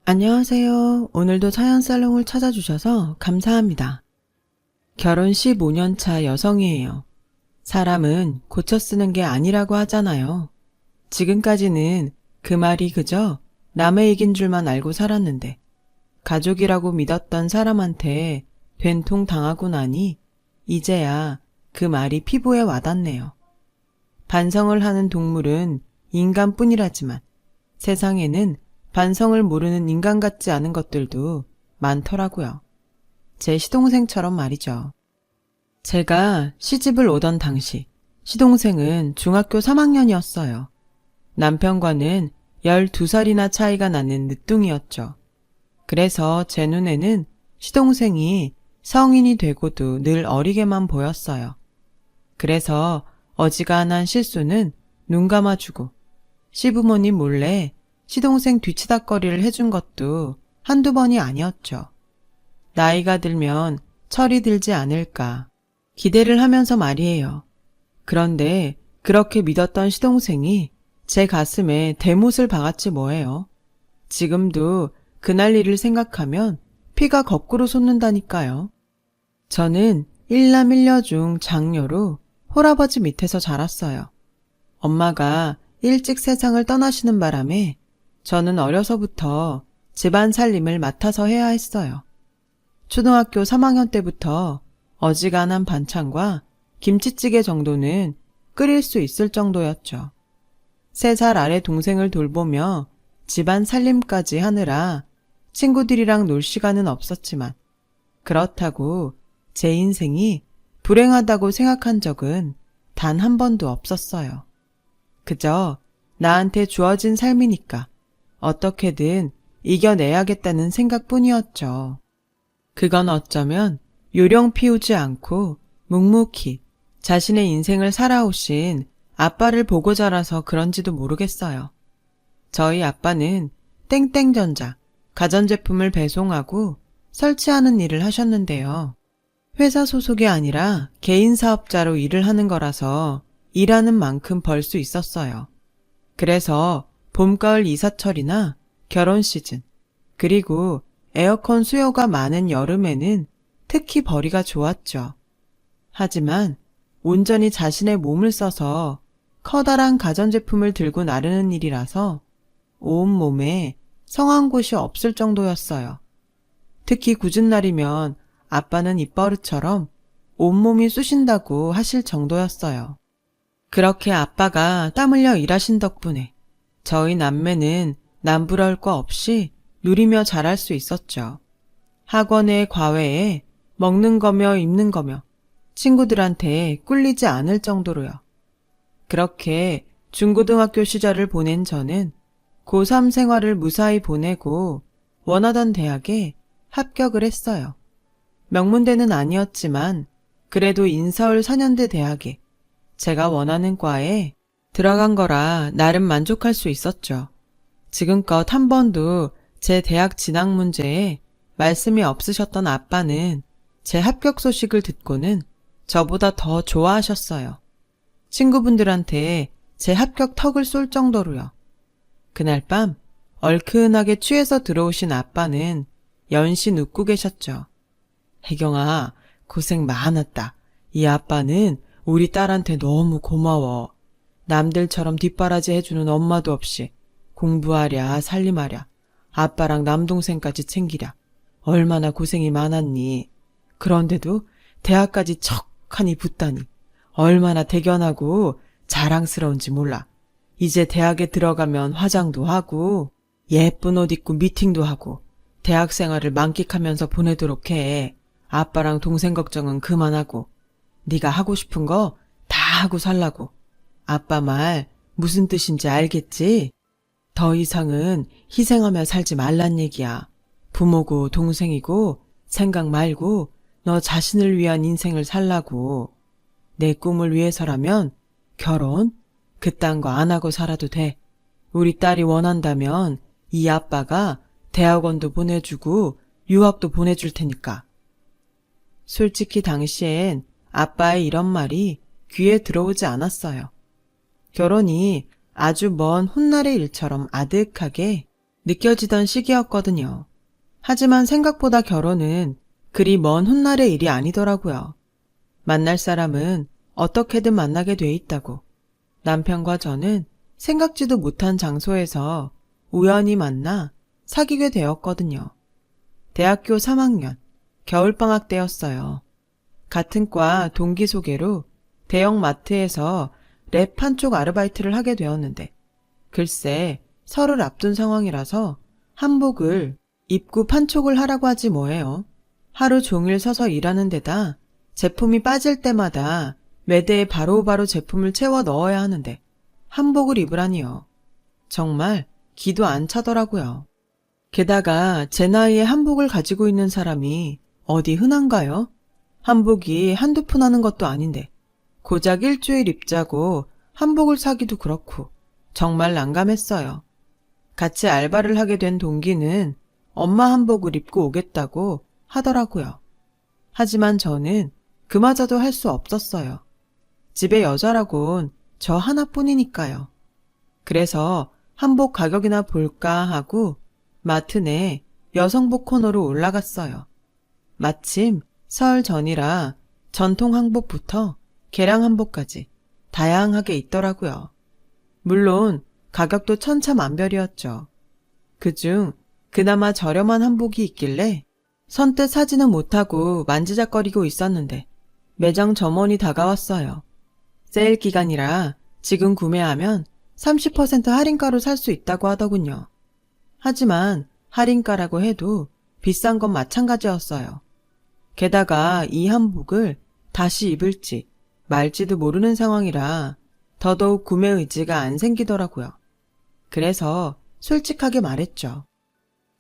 안녕하세요. 오늘도 사연살롱을 찾아주셔서 감사합니다. 결혼 15년 차 여성이에요. 사람은 고쳐 쓰는 게 아니라고 하잖아요. 지금까지는 그 말이 그저 남의 얘긴 줄만 알고 살았는데 가족이라고 믿었던 사람한테 된통 당하고 나니 이제야 그 말이 피부에 와닿네요. 반성을 하는 동물은 인간뿐이라지만 세상에는 반성을 모르는 인간 같지 않은 것들도 많더라고요. 제 시동생처럼 말이죠. 제가 시집을 오던 당시 시동생은 중학교 3학년이었어요. 남편과는 12살이나 차이가 나는 늦둥이였죠. 그래서 제 눈에는 시동생이 성인이 되고도 늘 어리게만 보였어요. 그래서 어지간한 실수는 눈 감아주고 시부모님 몰래 시동생 뒤치다꺼리를 해준 것도 한두 번이 아니었죠. 나이가 들면 철이 들지 않을까 기대를 하면서 말이에요. 그런데 그렇게 믿었던 시동생이 제 가슴에 대못을 박았지 뭐예요. 지금도 그날 일을 생각하면 피가 거꾸로 솟는다니까요. 저는 일남 일녀 중 장녀로 홀아버지 밑에서 자랐어요. 엄마가 일찍 세상을 떠나시는 바람에 저는 어려서부터 집안 살림을 맡아서 해야 했어요. 초등학교 3학년 때부터 어지간한 반찬과 김치찌개 정도는 끓일 수 있을 정도였죠. 3살 아래 동생을 돌보며 집안 살림까지 하느라 친구들이랑 놀 시간은 없었지만 그렇다고 제 인생이 불행하다고 생각한 적은 단 한 번도 없었어요. 그저 나한테 주어진 삶이니까 어떻게든 이겨내야겠다는 생각뿐이었죠. 그건 어쩌면 요령 피우지 않고 묵묵히 자신의 인생을 살아오신 아빠를 보고 자라서 그런지도 모르겠어요. 저희 아빠는 땡땡전자 가전제품을 배송하고 설치하는 일을 하셨는데요. 회사 소속이 아니라 개인 사업자로 일을 하는 거라서 일하는 만큼 벌 수 있었어요. 그래서 봄, 가을 이사철이나 결혼 시즌, 그리고 에어컨 수요가 많은 여름에는 특히 벌이가 좋았죠. 하지만 온전히 자신의 몸을 써서 커다란 가전제품을 들고 나르는 일이라서 온몸에 성한 곳이 없을 정도였어요. 특히 굳은 날이면 아빠는 입버릇처럼 온몸이 쑤신다고 하실 정도였어요. 그렇게 아빠가 땀 흘려 일하신 덕분에 저희 남매는 남부러울 거 없이 누리며 자랄 수 있었죠. 학원의 과외에 먹는 거며 입는 거며 친구들한테 꿀리지 않을 정도로요. 그렇게 중고등학교 시절을 보낸 저는 고3 생활을 무사히 보내고 원하던 대학에 합격을 했어요. 명문대는 아니었지만 그래도 인서울 4년대 대학에 제가 원하는 과에 들어간 거라 나름 만족할 수 있었죠. 지금껏 한 번도 제 대학 진학 문제에 말씀이 없으셨던 아빠는 제 합격 소식을 듣고는 저보다 더 좋아하셨어요. 친구분들한테 제 합격 턱을 쏠 정도로요. 그날 밤 얼큰하게 취해서 들어오신 아빠는 연신 웃고 계셨죠. 혜경아, 고생 많았다. 이 아빠는 우리 딸한테 너무 고마워. 남들처럼 뒷바라지 해주는 엄마도 없이 공부하랴 살림하랴 아빠랑 남동생까지 챙기랴 얼마나 고생이 많았니. 그런데도 대학까지 척하니 붙다니 얼마나 대견하고 자랑스러운지 몰라. 이제 대학에 들어가면 화장도 하고 예쁜 옷 입고 미팅도 하고 대학 생활을 만끽하면서 보내도록 해. 아빠랑 동생 걱정은 그만하고 네가 하고 싶은 거 다 하고 살라고. 아빠 말 무슨 뜻인지 알겠지? 더 이상은 희생하며 살지 말란 얘기야. 부모고 동생이고 생각 말고 너 자신을 위한 인생을 살라고. 내 꿈을 위해서라면 결혼? 그딴 거 안 하고 살아도 돼. 우리 딸이 원한다면 이 아빠가 대학원도 보내주고 유학도 보내줄 테니까. 솔직히 당시엔 아빠의 이런 말이 귀에 들어오지 않았어요. 결혼이 아주 먼 훗날의 일처럼 아득하게 느껴지던 시기였거든요. 하지만 생각보다 결혼은 그리 먼 훗날의 일이 아니더라고요. 만날 사람은 어떻게든 만나게 돼 있다고. 남편과 저는 생각지도 못한 장소에서 우연히 만나 사귀게 되었거든요. 대학교 3학년, 겨울방학 때였어요. 같은 과 동기 소개로 대형 마트에서 랩 판촉 아르바이트를 하게 되었는데, 글쎄 설을 앞둔 상황이라서 한복을 입고 판촉을 하라고 하지 뭐예요. 하루 종일 서서 일하는 데다 제품이 빠질 때마다 매대에 바로바로 제품을 채워 넣어야 하는데 한복을 입으라니요. 정말 기도 안 차더라고요. 게다가 제 나이에 한복을 가지고 있는 사람이 어디 흔한가요? 한복이 한두 푼 하는 것도 아닌데 고작 일주일 입자고 한복을 사기도 그렇고 정말 난감했어요. 같이 알바를 하게 된 동기는 엄마 한복을 입고 오겠다고 하더라고요. 하지만 저는 그마저도 할 수 없었어요. 집에 여자라곤 저 하나뿐이니까요. 그래서 한복 가격이나 볼까 하고 마트 내 여성복 코너로 올라갔어요. 마침 설 전이라 전통 한복부터 개량 한복까지 다양하게 있더라고요. 물론 가격도 천차만별이었죠. 그중 그나마 저렴한 한복이 있길래 선뜻 사지는 못하고 만지작거리고 있었는데 매장 점원이 다가왔어요. 세일 기간이라 지금 구매하면 30% 할인가로 살 수 있다고 하더군요. 하지만 할인가라고 해도 비싼 건 마찬가지였어요. 게다가 이 한복을 다시 입을지 말지도 모르는 상황이라 더더욱 구매 의지가 안 생기더라고요. 그래서 솔직하게 말했죠.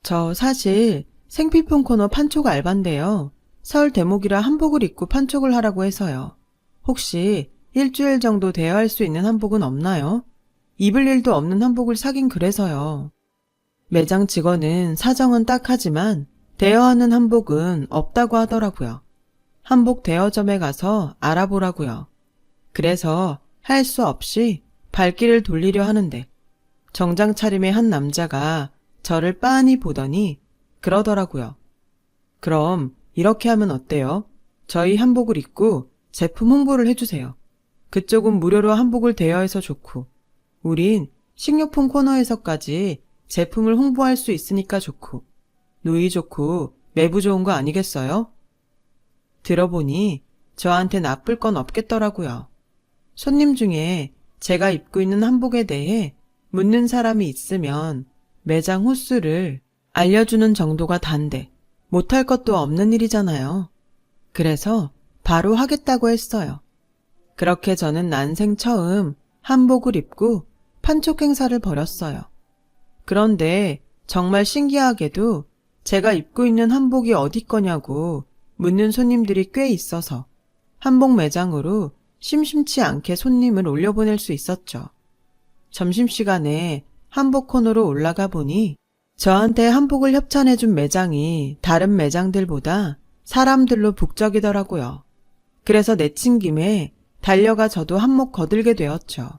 저 사실 생필품 코너 판촉 알바인데요. 설 대목이라 한복을 입고 판촉을 하라고 해서요. 혹시 일주일 정도 대여할 수 있는 한복은 없나요? 입을 일도 없는 한복을 사긴 그래서요. 매장 직원은 사정은 딱하지만 대여하는 한복은 없다고 하더라고요. 한복 대여점에 가서 알아보라고요. 그래서 할 수 없이 발길을 돌리려 하는데 정장 차림의 한 남자가 저를 빤히 보더니 그러더라고요. 그럼 이렇게 하면 어때요? 저희 한복을 입고 제품 홍보를 해주세요. 그쪽은 무료로 한복을 대여해서 좋고 우린 식료품 코너에서까지 제품을 홍보할 수 있으니까 좋고 누이 좋고 매부 좋은 거 아니겠어요? 들어보니 저한테 나쁠 건 없겠더라고요. 손님 중에 제가 입고 있는 한복에 대해 묻는 사람이 있으면 매장 호수를 알려주는 정도가 단데 못할 것도 없는 일이잖아요. 그래서 바로 하겠다고 했어요. 그렇게 저는 난생 처음 한복을 입고 판촉 행사를 벌였어요. 그런데 정말 신기하게도 제가 입고 있는 한복이 어디 거냐고 묻는 손님들이 꽤 있어서 한복 매장으로 심심치 않게 손님을 올려보낼 수 있었죠. 점심시간에 한복 코너로 올라가 보니 저한테 한복을 협찬해준 매장이 다른 매장들보다 사람들로 북적이더라고요. 그래서 내친 김에 달려가 저도 한몫 거들게 되었죠.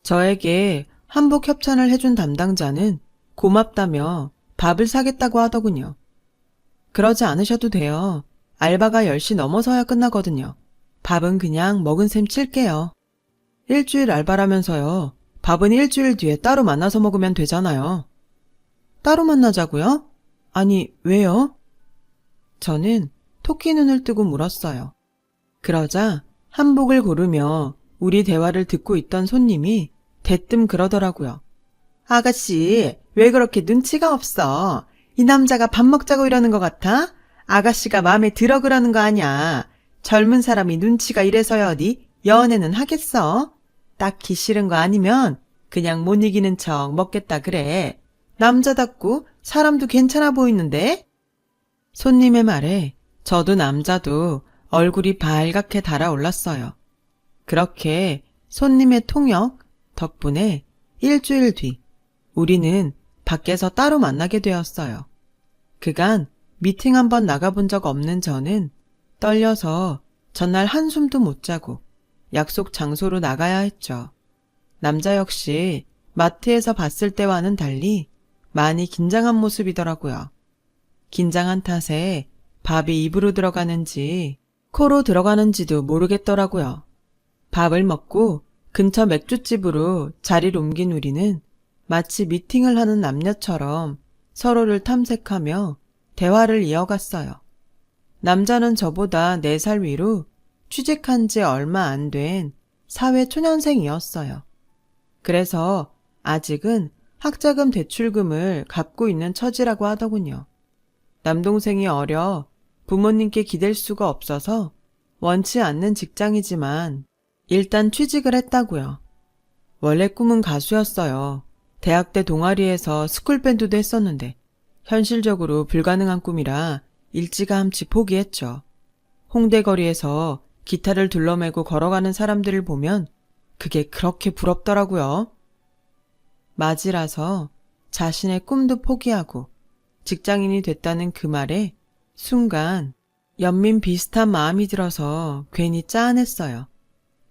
저에게 한복 협찬을 해준 담당자는 고맙다며 밥을 사겠다고 하더군요. 그러지 않으셔도 돼요. 알바가 10시 넘어서야 끝나거든요. 밥은 그냥 먹은 셈 칠게요. 일주일 알바라면서요. 밥은 일주일 뒤에 따로 만나서 먹으면 되잖아요. 따로 만나자고요? 아니, 왜요? 저는 토끼 눈을 뜨고 물었어요. 그러자 한복을 고르며 우리 대화를 듣고 있던 손님이 대뜸 그러더라고요. 아가씨, 왜 그렇게 눈치가 없어? 이 남자가 밥 먹자고 이러는 것 같아? 아가씨가 마음에 들어 그러는 거 아냐? 젊은 사람이 눈치가 이래서야 어디 연애는 하겠어? 딱히 싫은 거 아니면 그냥 못 이기는 척 먹겠다 그래. 남자답고 사람도 괜찮아 보이는데? 손님의 말에 저도 남자도 얼굴이 발갛게 달아올랐어요. 그렇게 손님의 통역 덕분에 일주일 뒤 우리는 밖에서 따로 만나게 되었어요. 그간 미팅 한번 나가본 적 없는 저는 떨려서 전날 한숨도 못 자고 약속 장소로 나가야 했죠. 남자 역시 마트에서 봤을 때와는 달리 많이 긴장한 모습이더라고요. 긴장한 탓에 밥이 입으로 들어가는지 코로 들어가는지도 모르겠더라고요. 밥을 먹고 근처 맥주집으로 자리를 옮긴 우리는 마치 미팅을 하는 남녀처럼 서로를 탐색하며 대화를 이어갔어요. 남자는 저보다 4살 위로 취직한 지 얼마 안 된 사회 초년생이었어요. 그래서 아직은 학자금 대출금을 갚고 있는 처지라고 하더군요. 남동생이 어려 부모님께 기댈 수가 없어서 원치 않는 직장이지만 일단 취직을 했다고요. 원래 꿈은 가수였어요. 대학 때 동아리에서 스쿨밴드도 했었는데 현실적으로 불가능한 꿈이라 일찌감치 포기했죠. 홍대 거리에서 기타를 둘러매고 걸어가는 사람들을 보면 그게 그렇게 부럽더라고요. 맞이라서 자신의 꿈도 포기하고 직장인이 됐다는 그 말에 순간 연민 비슷한 마음이 들어서 괜히 짠했어요.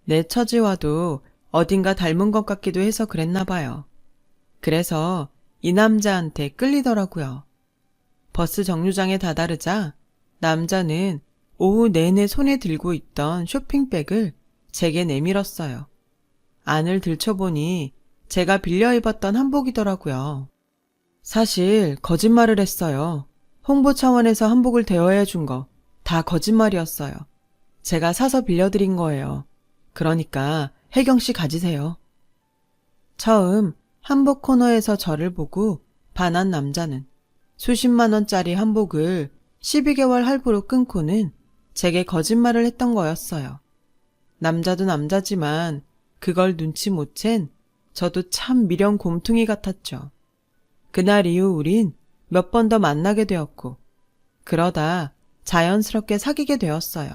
내 처지와도 어딘가 닮은 것 같기도 해서 그랬나 봐요. 그래서 이 남자한테 끌리더라고요. 버스 정류장에 다다르자 남자는 오후 내내 손에 들고 있던 쇼핑백을 제게 내밀었어요. 안을 들춰보니 제가 빌려 입었던 한복이더라고요. 사실 거짓말을 했어요. 홍보 차원에서 한복을 대여해 준 거 다 거짓말이었어요. 제가 사서 빌려드린 거예요. 그러니까 혜경 씨 가지세요. 처음 한복 코너에서 저를 보고 반한 남자는 수십만 원짜리 한복을 12개월 할부로 끊고는 제게 거짓말을 했던 거였어요. 남자도 남자지만 그걸 눈치 못 챈 저도 참 미련 곰퉁이 같았죠. 그날 이후 우린 몇 번 더 만나게 되었고 그러다 자연스럽게 사귀게 되었어요.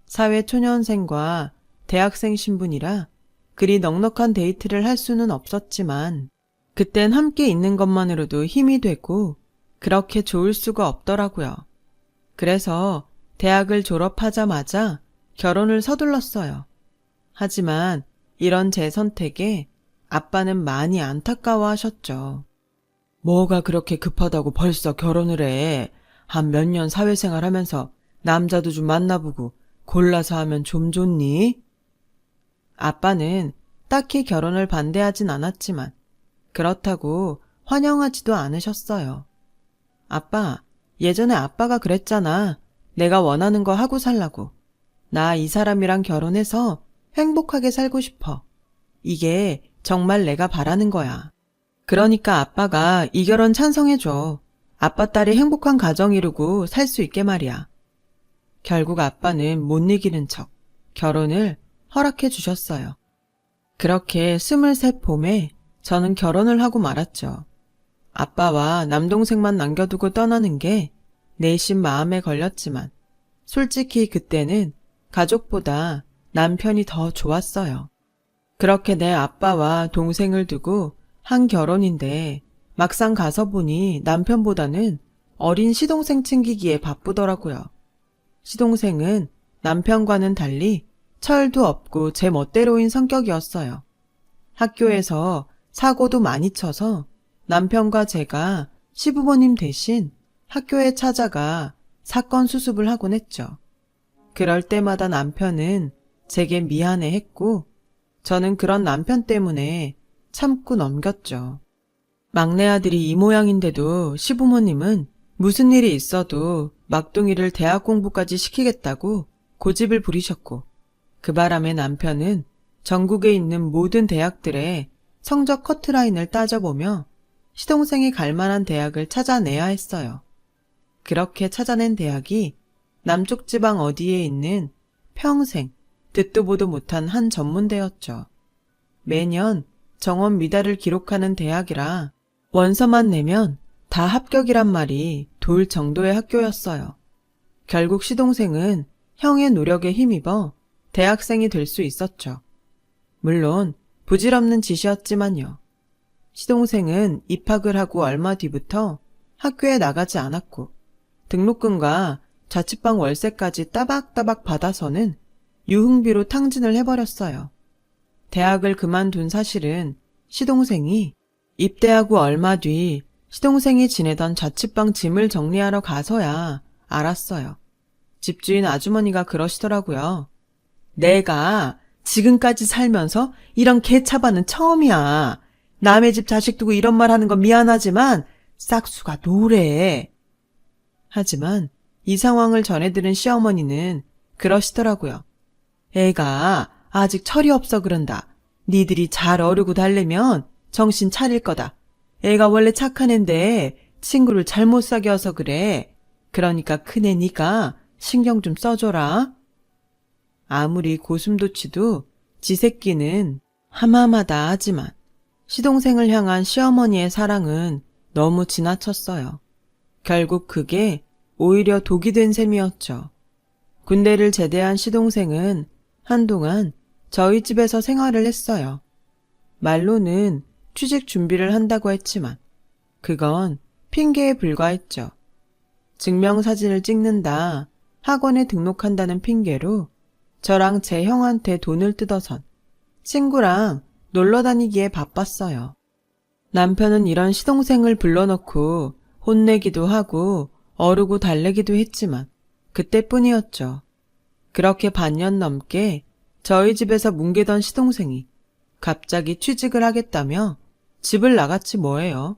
사회 초년생과 대학생 신분이라 그리 넉넉한 데이트를 할 수는 없었지만 그땐 함께 있는 것만으로도 힘이 되고 그렇게 좋을 수가 없더라고요. 그래서 대학을 졸업하자마자 결혼을 서둘렀어요. 하지만 이런 제 선택에 아빠는 많이 안타까워하셨죠. 뭐가 그렇게 급하다고 벌써 결혼을 해. 한 몇 년 사회생활 하면서 남자도 좀 만나보고 골라서 하면 좀 좋니? 아빠는 딱히 결혼을 반대하진 않았지만 그렇다고 환영하지도 않으셨어요. 아빠, 예전에 아빠가 그랬잖아. 내가 원하는 거 하고 살라고. 나 이 사람이랑 결혼해서 행복하게 살고 싶어. 이게 정말 내가 바라는 거야. 그러니까 아빠가 이 결혼 찬성해줘. 아빠 딸이 행복한 가정 이루고 살 수 있게 말이야. 결국 아빠는 못 이기는 척 결혼을 허락해 주셨어요. 그렇게 23 봄에 저는 결혼을 하고 말았죠. 아빠와 남동생만 남겨두고 떠나는 게 내심 마음에 걸렸지만 솔직히 그때는 가족보다 남편이 더 좋았어요. 그렇게 내 아빠와 동생을 두고 한 결혼인데 막상 가서 보니 남편보다는 어린 시동생 챙기기에 바쁘더라고요. 시동생은 남편과는 달리 철도 없고 제 멋대로인 성격이었어요. 학교에서 사고도 많이 쳐서 남편과 제가 시부모님 대신 학교에 찾아가 사건 수습을 하곤 했죠. 그럴 때마다 남편은 제게 미안해했고 저는 그런 남편 때문에 참고 넘겼죠. 막내 아들이 이 모양인데도 시부모님은 무슨 일이 있어도 막둥이를 대학 공부까지 시키겠다고 고집을 부리셨고 그 바람에 남편은 전국에 있는 모든 대학들의 성적 커트라인을 따져보며 시동생이 갈 만한 대학을 찾아내야 했어요. 그렇게 찾아낸 대학이 남쪽 지방 어디에 있는 평생 듣도 보도 못한 한 전문대였죠. 매년 정원 미달을 기록하는 대학이라 원서만 내면 다 합격이란 말이 돌 정도의 학교였어요. 결국 시동생은 형의 노력에 힘입어 대학생이 될 수 있었죠. 물론 부질없는 짓이었지만요. 시동생은 입학을 하고 얼마 뒤부터 학교에 나가지 않았고 등록금과 자취방 월세까지 따박따박 받아서는 유흥비로 탕진을 해버렸어요. 대학을 그만둔 사실은 시동생이 입대하고 얼마 뒤 시동생이 지내던 자취방 짐을 정리하러 가서야 알았어요. 집주인 아주머니가 그러시더라고요. 내가 지금까지 살면서 이런 개차반은 처음이야. 남의 집 자식 두고 이런 말 하는 건 미안하지만 싹수가 노래. 하지만 이 상황을 전해 들은 시어머니는 그러시더라고요. 애가 아직 철이 없어 그런다. 니들이 잘 어르고 달래면 정신 차릴 거다. 애가 원래 착한 앤데 친구를 잘못 사귀어서 그래. 그러니까 큰애 니가 신경 좀 써줘라. 아무리 고슴도치도 지 새끼는 하마마다 하지만 시동생을 향한 시어머니의 사랑은 너무 지나쳤어요. 결국 그게 오히려 독이 된 셈이었죠. 군대를 제대한 시동생은 한동안 저희 집에서 생활을 했어요. 말로는 취직 준비를 한다고 했지만 그건 핑계에 불과했죠. 증명사진을 찍는다, 학원에 등록한다는 핑계로 저랑 제 형한테 돈을 뜯어선 친구랑 놀러 다니기에 바빴어요. 남편은 이런 시동생을 불러놓고 혼내기도 하고 어르고 달래기도 했지만 그때뿐이었죠. 그렇게 반년 넘게 저희 집에서 뭉개던 시동생이 갑자기 취직을 하겠다며 집을 나갔지 뭐예요.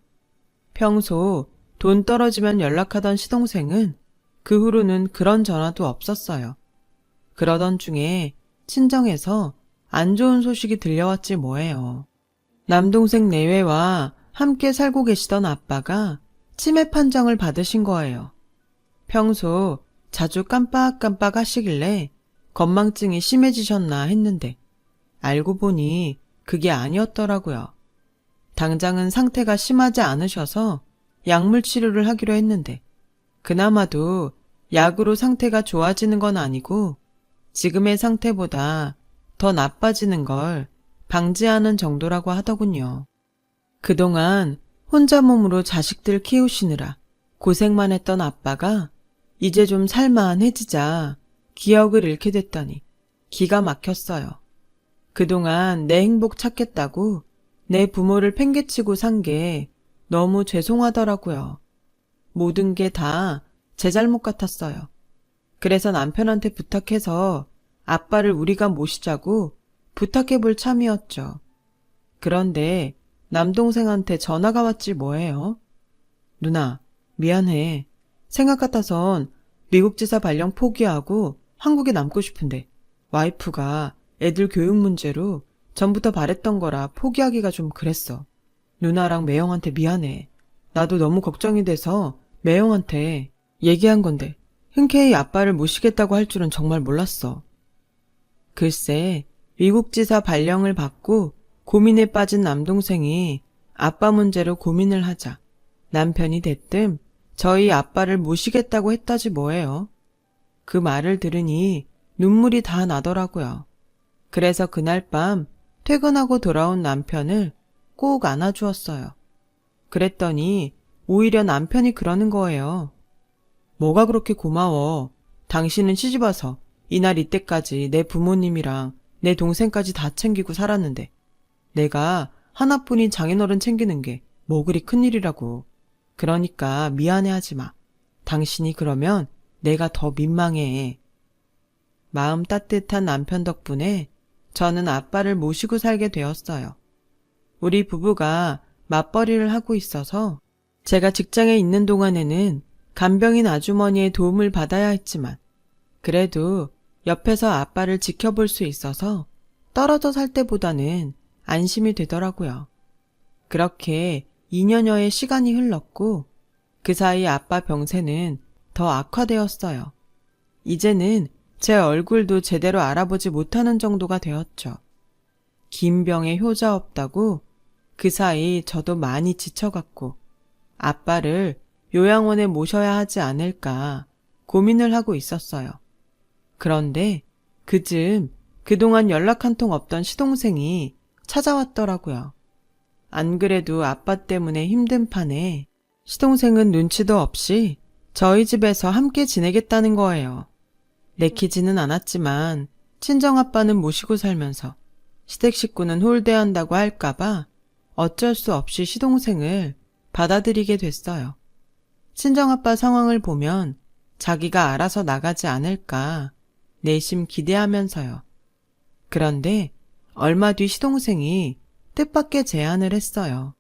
평소 돈 떨어지면 연락하던 시동생은 그 후로는 그런 전화도 없었어요. 그러던 중에 친정에서 안 좋은 소식이 들려왔지 뭐예요. 남동생 내외와 함께 살고 계시던 아빠가 치매 판정을 받으신 거예요. 평소 자주 깜빡깜빡 하시길래 건망증이 심해지셨나 했는데 알고 보니 그게 아니었더라고요. 당장은 상태가 심하지 않으셔서 약물 치료를 하기로 했는데 그나마도 약으로 상태가 좋아지는 건 아니고 지금의 상태보다 더 나빠지는 걸 방지하는 정도라고 하더군요. 그동안 혼자 몸으로 자식들 키우시느라 고생만 했던 아빠가 이제 좀 살만해지자 기억을 잃게 됐더니 기가 막혔어요. 그동안 내 행복 찾겠다고 내 부모를 팽개치고 산 게 너무 죄송하더라고요. 모든 게 다 제 잘못 같았어요. 그래서 남편한테 부탁해서 아빠를 우리가 모시자고 부탁해볼 참이었죠. 그런데 남동생한테 전화가 왔지 뭐예요. 누나, 미안해. 생각 같아선 미국 지사 발령 포기하고 한국에 남고 싶은데 와이프가 애들 교육 문제로 전부터 바랬던 거라 포기하기가 좀 그랬어. 누나랑 매형한테 미안해. 나도 너무 걱정이 돼서 매형한테 얘기한 건데 흔쾌히 아빠를 모시겠다고 할 줄은 정말 몰랐어. 글쎄, 미국 지사 발령을 받고 고민에 빠진 남동생이 아빠 문제로 고민을 하자 남편이 대뜸 저희 아빠를 모시겠다고 했다지 뭐예요. 그 말을 들으니 눈물이 다 나더라고요. 그래서 그날 밤 퇴근하고 돌아온 남편을 꼭 안아주었어요. 그랬더니 오히려 남편이 그러는 거예요. 뭐가 그렇게 고마워. 당신은 시집와서 이날 이때까지 내 부모님이랑 내 동생까지 다 챙기고 살았는데 내가 하나뿐인 장인어른 챙기는 게 뭐 그리 큰일이라고. 그러니까 미안해하지 마. 당신이 그러면 내가 더 민망해. 마음 따뜻한 남편 덕분에 저는 아빠를 모시고 살게 되었어요. 우리 부부가 맞벌이를 하고 있어서 제가 직장에 있는 동안에는 간병인 아주머니의 도움을 받아야 했지만 그래도 옆에서 아빠를 지켜볼 수 있어서 떨어져 살 때보다는 안심이 되더라고요. 그렇게 2년여의 시간이 흘렀고 그 사이 아빠 병세는 더 악화되었어요. 이제는 제 얼굴도 제대로 알아보지 못하는 정도가 되었죠. 긴 병에 효자 없다고 그 사이 저도 많이 지쳐갔고 아빠를 요양원에 모셔야 하지 않을까 고민을 하고 있었어요. 그런데 그쯤 그동안 연락 한 통 없던 시동생이 찾아왔더라고요. 안 그래도 아빠 때문에 힘든 판에 시동생은 눈치도 없이 저희 집에서 함께 지내겠다는 거예요. 내키지는 않았지만 친정아빠는 모시고 살면서 시댁 식구는 홀대한다고 할까봐 어쩔 수 없이 시동생을 받아들이게 됐어요. 친정아빠 상황을 보면 자기가 알아서 나가지 않을까 내심 기대하면서요. 그런데 얼마 뒤 시동생이 뜻밖의 제안을 했어요.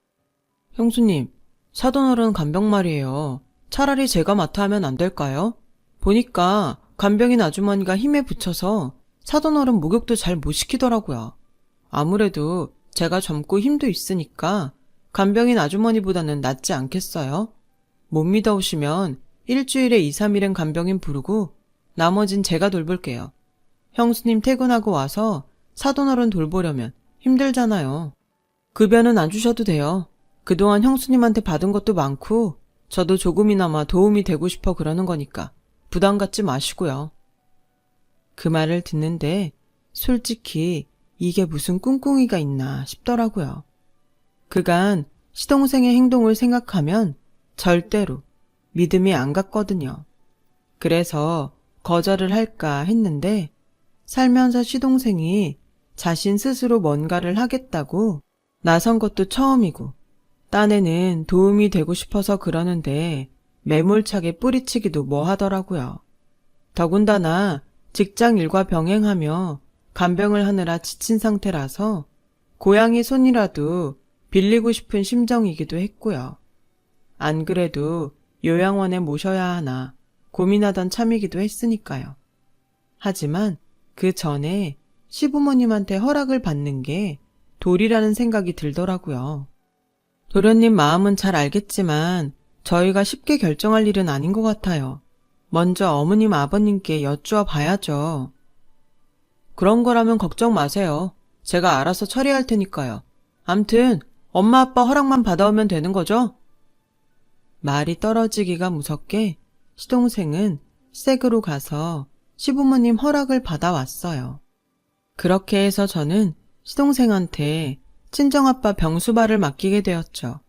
형수님, 사돈어른 간병 말이에요. 차라리 제가 맡아 하면 안 될까요? 보니까 간병인 아주머니가 힘에 부쳐서 사돈어른 목욕도 잘 못 시키더라고요. 아무래도 제가 젊고 힘도 있으니까 간병인 아주머니보다는 낫지 않겠어요? 못 믿어오시면 일주일에 2, 3일은 간병인 부르고 나머진 제가 돌볼게요. 형수님 퇴근하고 와서 사돈어른 돌보려면 힘들잖아요. 급여는 안 주셔도 돼요. 그동안 형수님한테 받은 것도 많고 저도 조금이나마 도움이 되고 싶어 그러는 거니까 부담 갖지 마시고요. 그 말을 듣는데 솔직히 이게 무슨 꿍꿍이가 있나 싶더라고요. 그간 시동생의 행동을 생각하면 절대로 믿음이 안 갔거든요. 그래서 거절을 할까 했는데 살면서 시동생이 자신 스스로 뭔가를 하겠다고 나선 것도 처음이고 딴에는 도움이 되고 싶어서 그러는데 매몰차게 뿌리치기도 뭐 하더라고요. 더군다나 직장 일과 병행하며 간병을 하느라 지친 상태라서 고양이 손이라도 빌리고 싶은 심정이기도 했고요. 안 그래도 요양원에 모셔야 하나 고민하던 참이기도 했으니까요. 하지만 그 전에 시부모님한테 허락을 받는 게 도리라는 생각이 들더라고요. 도련님 마음은 잘 알겠지만 저희가 쉽게 결정할 일은 아닌 것 같아요. 먼저 어머님 아버님께 여쭈어 봐야죠. 그런 거라면 걱정 마세요. 제가 알아서 처리할 테니까요. 암튼 엄마 아빠 허락만 받아오면 되는 거죠? 말이 떨어지기가 무섭게 시동생은 시댁으로 가서 시부모님 허락을 받아왔어요. 그렇게 해서 저는 시동생한테 친정아빠 병수발을 맡기게 되었죠.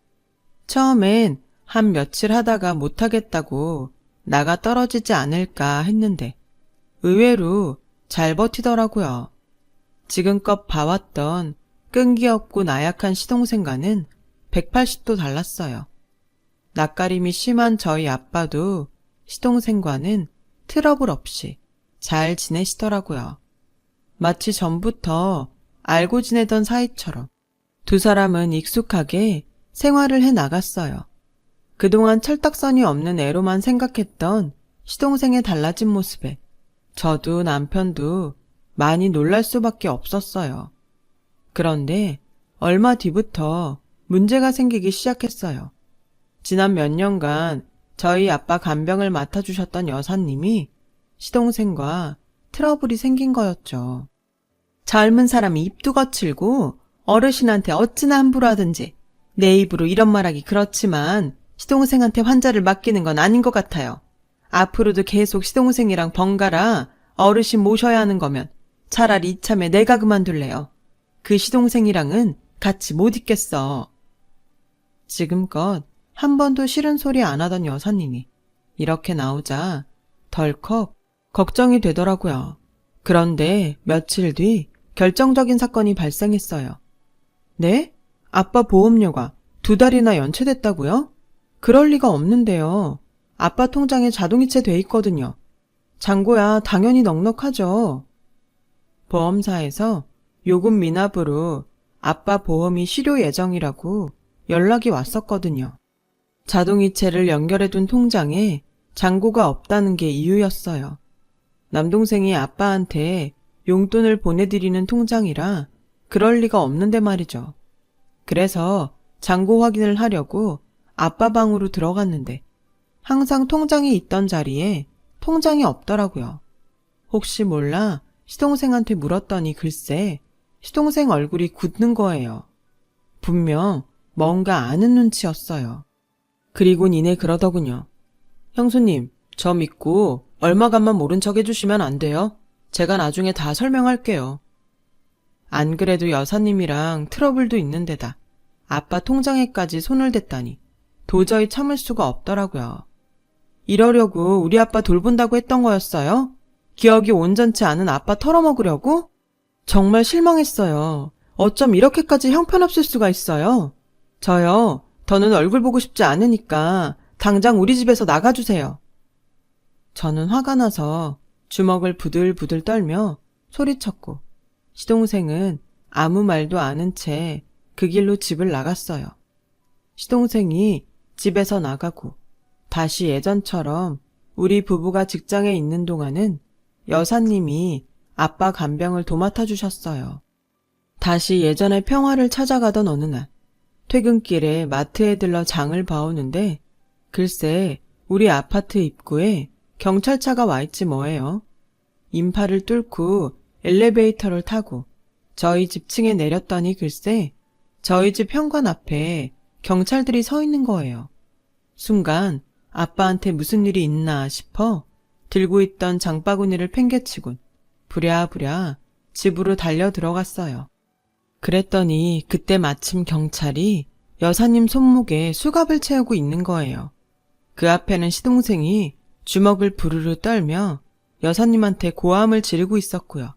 처음엔 한 며칠 하다가 못하겠다고 나가 떨어지지 않을까 했는데 의외로 잘 버티더라고요. 지금껏 봐왔던 끈기 없고 나약한 시동생과는 180도 달랐어요. 낯가림이 심한 저희 아빠도 시동생과는 트러블 없이 잘 지내시더라고요. 마치 전부터 알고 지내던 사이처럼 두 사람은 익숙하게 생활을 해 나갔어요. 그동안 철딱선이 없는 애로만 생각했던 시동생의 달라진 모습에 저도 남편도 많이 놀랄 수밖에 없었어요. 그런데 얼마 뒤부터 문제가 생기기 시작했어요. 지난 몇 년간 저희 아빠 간병을 맡아주셨던 여사님이 시동생과 트러블이 생긴 거였죠. 젊은 사람이 입도 거칠고 어르신한테 어찌나 함부로 하든지 내 입으로 이런 말하기 그렇지만 시동생한테 환자를 맡기는 건 아닌 것 같아요. 앞으로도 계속 시동생이랑 번갈아 어르신 모셔야 하는 거면 차라리 이참에 내가 그만둘래요. 그 시동생이랑은 같이 못 있겠어. 지금껏 한 번도 싫은 소리 안 하던 여사님이 이렇게 나오자 덜컥 걱정이 되더라고요. 그런데 며칠 뒤 결정적인 사건이 발생했어요. 네? 아빠 보험료가 2달이나 연체됐다고요? 그럴 리가 없는데요. 아빠 통장에 자동이체 돼 있거든요. 잔고야 당연히 넉넉하죠. 보험사에서 요금 미납으로 아빠 보험이 실효 예정이라고 연락이 왔었거든요. 자동이체를 연결해둔 통장에 잔고가 없다는 게 이유였어요. 남동생이 아빠한테 용돈을 보내드리는 통장이라 그럴 리가 없는데 말이죠. 그래서 잔고 확인을 하려고 아빠 방으로 들어갔는데 항상 통장이 있던 자리에 통장이 없더라고요. 혹시 몰라 시동생한테 물었더니 글쎄 시동생 얼굴이 굳는 거예요. 분명 뭔가 아는 눈치였어요. 그리고 니네 그러더군요. 형수님, 저 믿고 얼마간만 모른 척 해주시면 안 돼요? 제가 나중에 다 설명할게요. 안 그래도 여사님이랑 트러블도 있는데다 아빠 통장에까지 손을 댔다니 도저히 참을 수가 없더라고요. 이러려고 우리 아빠 돌본다고 했던 거였어요? 기억이 온전치 않은 아빠 털어먹으려고? 정말 실망했어요. 어쩜 이렇게까지 형편없을 수가 있어요? 저요, 더는 얼굴 보고 싶지 않으니까 당장 우리 집에서 나가주세요. 저는 화가 나서 주먹을 부들부들 떨며 소리쳤고 시동생은 아무 말도 않은 채 그 길로 집을 나갔어요. 시동생이 집에서 나가고 다시 예전처럼 우리 부부가 직장에 있는 동안은 여사님이 아빠 간병을 도맡아 주셨어요. 다시 예전의 평화를 찾아가던 어느 날 퇴근길에 마트에 들러 장을 봐오는데 글쎄 우리 아파트 입구에 경찰차가 와 있지 뭐예요. 인파를 뚫고 엘리베이터를 타고 저희 집 층에 내렸더니 글쎄 저희 집 현관 앞에 경찰들이 서 있는 거예요. 순간 아빠한테 무슨 일이 있나 싶어 들고 있던 장바구니를 팽개치곤 부랴부랴 집으로 달려 들어갔어요. 그랬더니 그때 마침 경찰이 여사님 손목에 수갑을 채우고 있는 거예요. 그 앞에는 시동생이 주먹을 부르르 떨며 여사님한테 고함을 지르고 있었고요.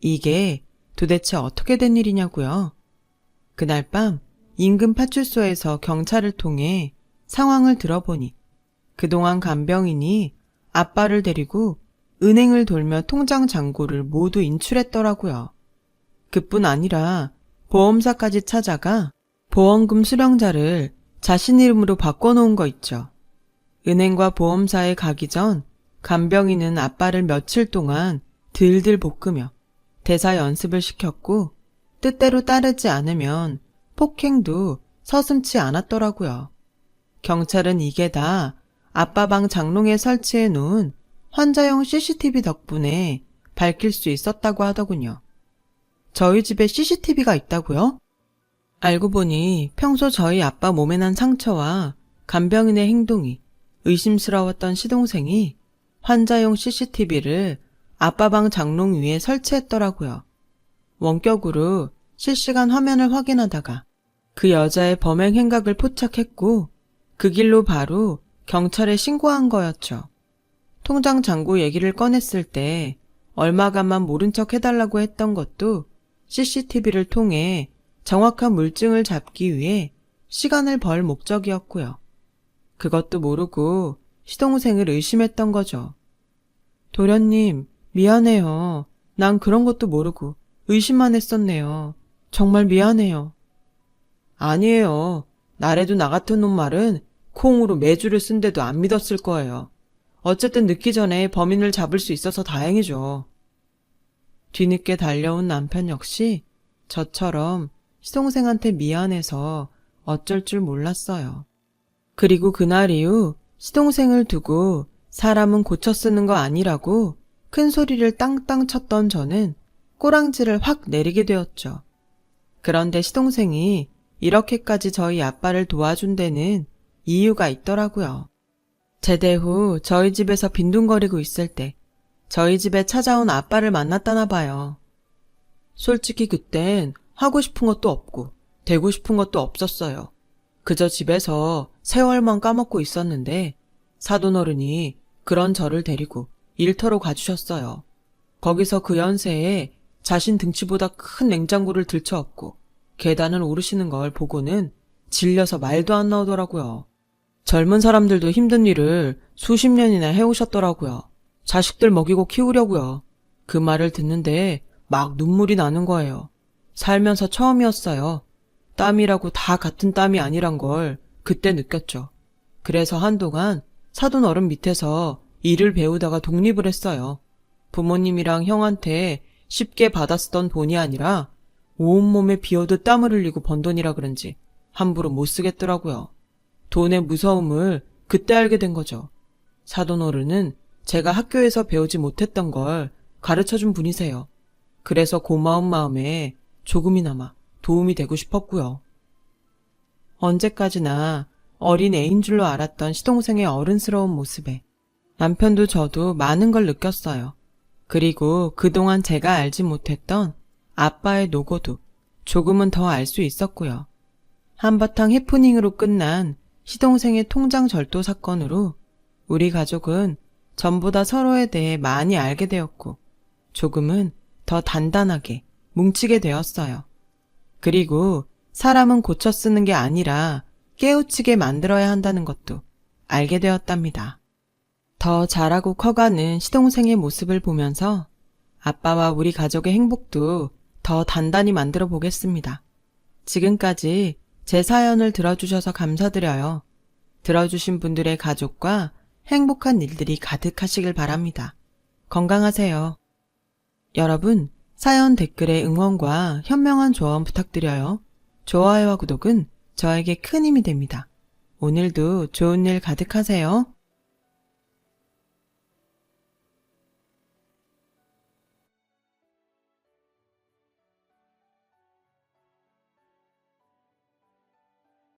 이게 도대체 어떻게 된 일이냐고요? 그날 밤 인근 파출소에서 경찰을 통해 상황을 들어보니 그동안 간병인이 아빠를 데리고 은행을 돌며 통장 잔고를 모두 인출했더라고요. 그뿐 아니라 보험사까지 찾아가 보험금 수령자를 자신 이름으로 바꿔놓은 거 있죠. 은행과 보험사에 가기 전 간병인은 아빠를 며칠 동안 들들 볶으며 대사 연습을 시켰고 뜻대로 따르지 않으면 폭행도 서슴지 않았더라고요. 경찰은 이게 다 아빠 방 장롱에 설치해 놓은 환자용 CCTV 덕분에 밝힐 수 있었다고 하더군요. 저희 집에 CCTV가 있다고요? 알고 보니 평소 저희 아빠 몸에 난 상처와 간병인의 행동이 의심스러웠던 시동생이 환자용 CCTV를 아빠 방 장롱 위에 설치했더라고요. 원격으로 실시간 화면을 확인하다가 그 여자의 범행 행각을 포착했고 그 길로 바로 경찰에 신고한 거였죠. 통장 잔고 얘기를 꺼냈을 때 얼마간만 모른 척 해달라고 했던 것도 CCTV를 통해 정확한 물증을 잡기 위해 시간을 벌 목적이었고요. 그것도 모르고 시동생을 의심했던 거죠. 도련님, 미안해요. 난 그런 것도 모르고 의심만 했었네요. 정말 미안해요. 아니에요. 나래도 나 같은 놈 말은 콩으로 매주를 쓴데도 안 믿었을 거예요. 어쨌든 늦기 전에 범인을 잡을 수 있어서 다행이죠. 뒤늦게 달려온 남편 역시 저처럼 시동생한테 미안해서 어쩔 줄 몰랐어요. 그리고 그날 이후 시동생을 두고 사람은 고쳐 쓰는 거 아니라고 큰 소리를 땅땅 쳤던 저는 꼬랑지를 확 내리게 되었죠. 그런데 시동생이 이렇게까지 저희 아빠를 도와준 데는 이유가 있더라고요. 제대 후 저희 집에서 빈둥거리고 있을 때 저희 집에 찾아온 아빠를 만났다나 봐요. 솔직히 그땐 하고 싶은 것도 없고 되고 싶은 것도 없었어요. 그저 집에서 세월만 까먹고 있었는데 사돈어른이 그런 저를 데리고 일터로 가주셨어요. 거기서 그 연세에 자신 등치보다 큰 냉장고를 들쳐업고 계단을 오르시는 걸 보고는 질려서 말도 안 나오더라고요. 젊은 사람들도 힘든 일을 수십 년이나 해오셨더라고요. 자식들 먹이고 키우려고요. 그 말을 듣는데 막 눈물이 나는 거예요. 살면서 처음이었어요. 땀이라고 다 같은 땀이 아니란 걸 그때 느꼈죠. 그래서 한동안 사돈어른 밑에서 일을 배우다가 독립을 했어요. 부모님이랑 형한테 쉽게 받아쓰던 돈이 아니라 온몸에 비 오듯 땀을 흘리고 번 돈이라 그런지 함부로 못 쓰겠더라고요. 돈의 무서움을 그때 알게 된 거죠. 사돈어른은 제가 학교에서 배우지 못했던 걸 가르쳐준 분이세요. 그래서 고마운 마음에 조금이나마 도움이 되고 싶었고요. 언제까지나 어린 애인 줄로 알았던 시동생의 어른스러운 모습에 남편도 저도 많은 걸 느꼈어요. 그리고 그동안 제가 알지 못했던 아빠의 노고도 조금은 더 알 수 있었고요. 한바탕 해프닝으로 끝난 시동생의 통장 절도 사건으로 우리 가족은 전보다 서로에 대해 많이 알게 되었고 조금은 더 단단하게 뭉치게 되었어요. 그리고 사람은 고쳐 쓰는 게 아니라 깨우치게 만들어야 한다는 것도 알게 되었답니다. 더 자라고 커가는 시동생의 모습을 보면서 아빠와 우리 가족의 행복도 더 단단히 만들어 보겠습니다. 지금까지 제 사연을 들어주셔서 감사드려요. 들어주신 분들의 가족과 행복한 일들이 가득하시길 바랍니다. 건강하세요. 여러분, 사연 댓글에 응원과 현명한 조언 부탁드려요. 좋아요와 구독은 저에게 큰 힘이 됩니다. 오늘도 좋은 일 가득하세요.